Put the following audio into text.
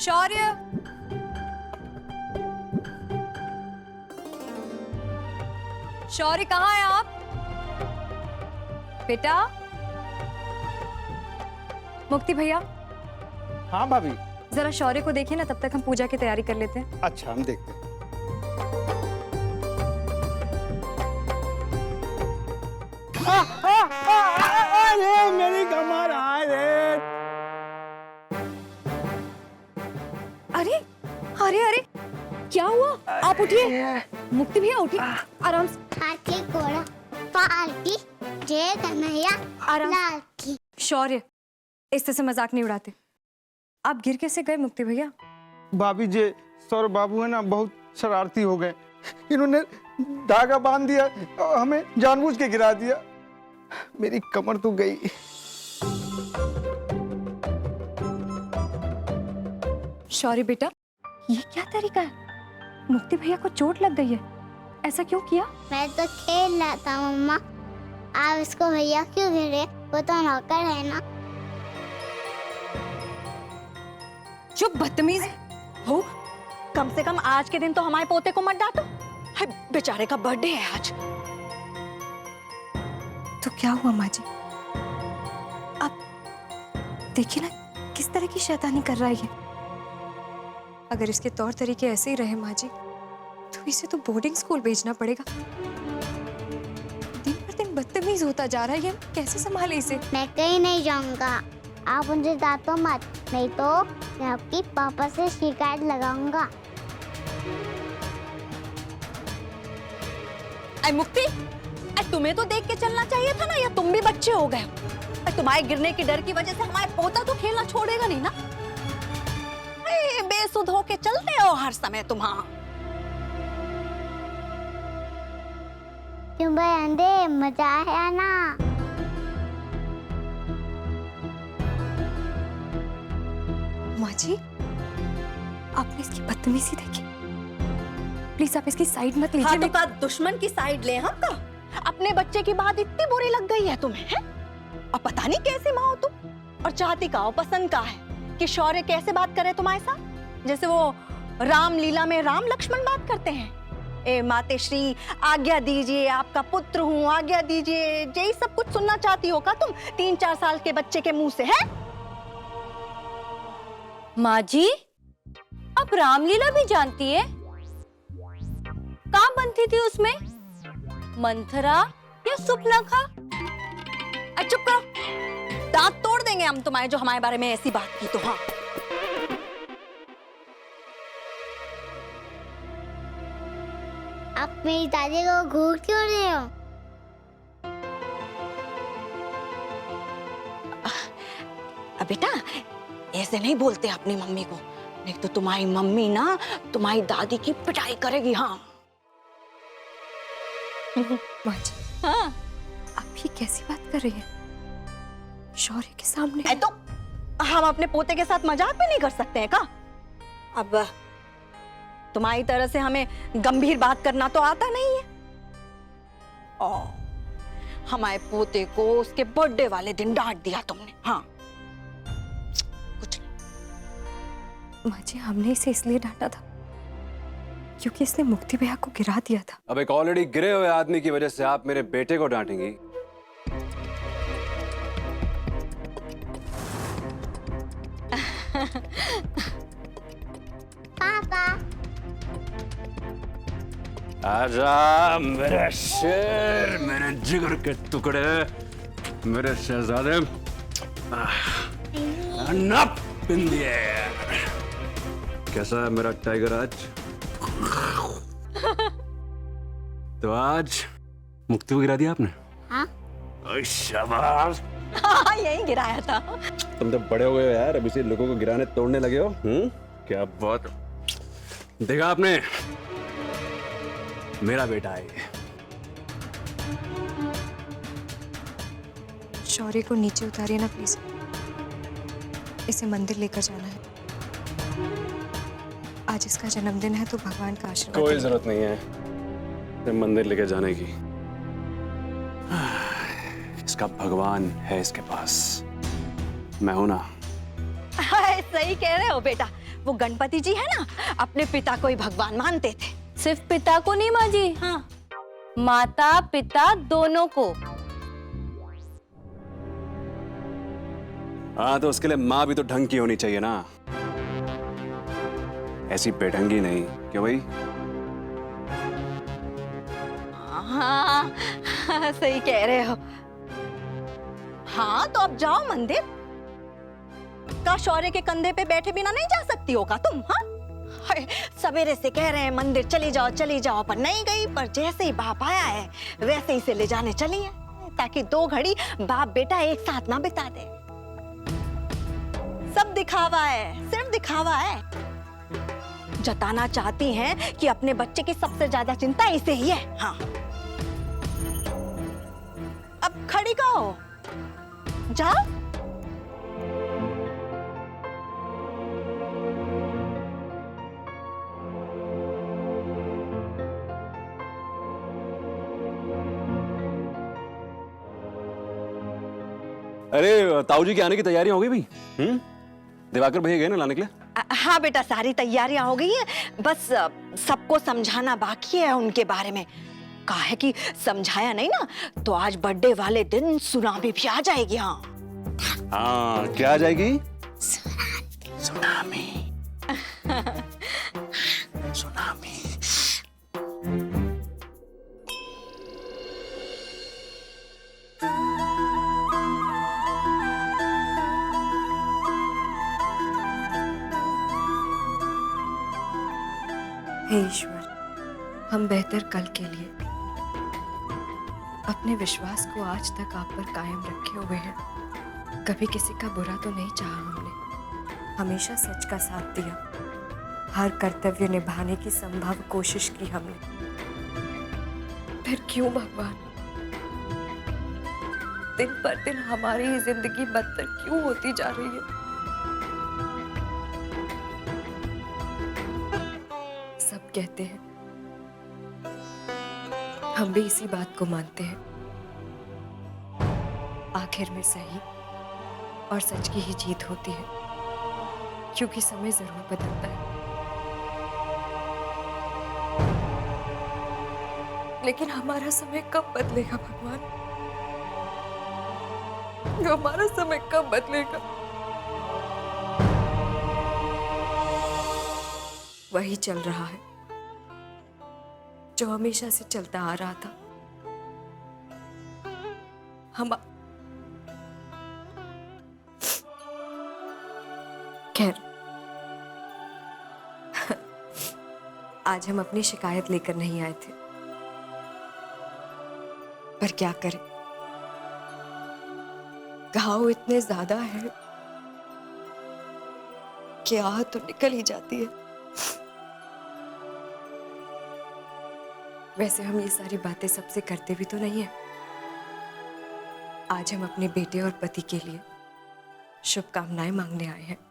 शौर्य, शौर्य कहाँ है आप? बेटा, मुक्ति भैया। हाँ भाभी। जरा शौर्य को देखिए ना, तब तक हम पूजा की तैयारी कर लेते हैं। अच्छा, हम देखते हैं। अरे मेरी कमर, अरे अरे अरे अरे, क्या हुआ? आप उठिए। मुक्ति भैया उठिए, आराम से। हाथी घोड़ा पालकी जय कन्हैया आराम। लाल की। शौर्य, इस तरह से मजाक नहीं उड़ाते। आप गिर कैसे गए मुक्ति भैया? भाभी जी, सौरभ बाबू है ना, बहुत शरारती हो गए। इन्होंने धागा बांध दिया और हमें जानबूझ के गिरा दिया। मेरी कमर तो गई। शौर्य बेटा, ये क्या तरीका है? मुक्ति भैया को चोट लग गई है, ऐसा क्यों किया? मैं तो खेल रहा था मम्मा। आप इसको भैया क्यों गिरे? वो तो नौकर है ना। चुप बदतमीज हो। कम से कम आज के दिन तो हमारे पोते को मत डांटो। हाय, बेचारे का बर्थडे है आज। तो क्या हुआ माँ जी? आप देखिए ना किस तरह की शैतानी कर रहा है ये। अगर इसके तौर तरीके ऐसे ही रहे माँ जी, तो इसे तो बोर्डिंग स्कूल भेजना पड़ेगा। दिन पर दिन बदतमीज होता जा रहा है ये, कैसे संभाले इसे? मैं कहीं नहीं जाऊंगा। आप मुझे डांटो मत, नहीं तो मैं आपकी पापा से शिकायत लगाऊंगा। अरे मुक्ति, अरे तुम्हें तो देख के चलना चाहिए था ना, या तुम भी बच्चे हो गए हो? अरे तुम्हारे गिरने की डर की वजह से हमारे पोता तो खेलना छोड़ेगा नहीं ना। अरे बेसुध होके चलते हो हर समय तुम। हाँ, क्यों भाई अंधे, मजा है ना। माँ जी, आपने इसकी बदतमीजी देखी? प्लीज आप इसकी साइड मत लीजिए। हाँ तो का दुश्मन की साइड ले हम का? अपने बच्चे की बात इतनी बुरी लग गई है तुम्हें, है? और पता नहीं कैसी माँ हो तुम। और चाहती का हो, पसंद का है कि शौर्य कैसे बात करे तुम्हारे साथ, जैसे वो रामलीला में राम लक्ष्मण बात करते हैं। ए माते श्री, आज्ञा दीजिए, आपका पुत्र हूँ, आज्ञा दीजिए। यही सब कुछ सुनना चाहती हो का तुम 3-4 साल के बच्चे के मुंह से, है? माँ जी, आप रामलीला भी जानती है? कहाँ बनती थी उसमें? मंथरा या सुपनखा? चुप करो, दांत तोड़ देंगे हम तुम्हारे, जो हमारे बारे में ऐसी बात की तो। हाँ, आप मेरी दादी को घूर क्यों रहे हो? बेटा ऐसे नहीं बोलते अपनी मम्मी को, नहीं तो तुम्हारी मम्मी ना तुम्हारी दादी की पिटाई करेगी। हाँ माँ जी, हाँ, आप ये कैसी बात कर रही हैं? शौर्य के सामने? तो हम अपने पोते के साथ मजाक भी नहीं कर सकते हैं का? अब तुम्हारी तरह से हमें गंभीर बात करना तो आता नहीं है। और हमारे पोते को उसके बर्थडे वाले दिन डांट दिया तुमने। हाँ, कुछ नहीं। माँ जी, हमने इसे इसलिए डांटा था क्योंकि इसने मुक्ति भैया को गिरा दिया था। अब एक ऑलरेडी गिरे हुए आदमी की वजह से आप मेरे बेटे को डांटेंगी? पापा, आजा मेरे शेर, मेरे जिगर के टुकड़े, मेरे शहजादे। Up in the air। कैसा है मेरा टाइगर आज? तो आज मुक्ति को गिरा दिया आपने? हाँ? शाबाश। हाँ, यही गिराया था। तुम तो बड़े हो गए हो यार, अभी से लोगों को गिराने तोड़ने लगे हो। क्या बात। देखा आपने, मेरा बेटा है ये। शौर्य को नीचे उतारिए ना प्लीज, इसे मंदिर लेकर जाना है। आज इसका जन्मदिन है तो भगवान का आशीर्वाद। कोई जरूरत नहीं है मंदिर लेके जाने की। इसका भगवान है इसके पास, मैं हूं ना। सही कह रहे हो बेटा, वो गणपति जी है ना, अपने पिता को ही भगवान मानते थे। सिर्फ पिता को नहीं माँ जी, हाँ, माता पिता दोनों को। हाँ तो उसके लिए माँ भी तो ढंग की होनी चाहिए ना, ऐसी बेढंगी नहीं। क्यों भाई? हाँ, सही कह रहे हो। हाँ तो अब जाओ मंदिर। का शौर्य के कंधे पे बैठे बिना नहीं जा सकती हो का तुम? हाँ, हाय, सवेरे से कह रहे हैं मंदिर चली जाओ, पर नहीं गई। पर जैसे ही बाप आया है वैसे ही से ले जाने चली है, ताकि 2 घड़ी बाप बेटा एक साथ ना बिता दे। सब दिखावा है, सिर्फ दिखावा है। जताना चाहती हैं कि अपने बच्चे की सबसे ज्यादा चिंता इसे ही है। हाँ, अब खड़ी कहो, जाओ। अरे ताऊ जी के आने की तैयारी हो गई भाई? दिवाकर भैया गए ना लाने के लिए? हाँ बेटा, सारी तैयारियां हो गई हैं, बस सबको समझाना बाकी है उनके बारे में। कहा है कि समझाया नहीं ना तो आज बर्थडे वाले दिन सुनामी भी आ जाएगी। हाँ, हाँ क्या आ जाएगी? सुनामी। सुनामी। हे ईश्वर, हम बेहतर कल के लिए अपने विश्वास को आज तक आप पर कायम रखे हुए हैं। कभी किसी का बुरा तो नहीं चाहा हमने, हमेशा सच का साथ दिया, हर कर्तव्य निभाने की संभव कोशिश की हमने। फिर क्यों भगवान दिन पर दिन हमारी ये जिंदगी बदतर क्यों होती जा रही है? सब कहते हैं, हम भी इसी बात को मानते हैं, आखिर में सही और सच की ही जीत होती है, क्योंकि समय जरूर बदलता है। लेकिन हमारा समय कब बदलेगा भगवान? हमारा समय कब बदलेगा? वही चल रहा है जो हमेशा से चलता आ रहा था। हम खैर, आज हम अपनी शिकायत लेकर नहीं आए थे, पर क्या करें, घाव इतने ज्यादा है कि आह तो निकल ही जाती है। वैसे हम ये सारी बातें सबसे करते भी तो नहीं है। आज हम अपने बेटे और पति के लिए शुभकामनाएं मांगने आए हैं।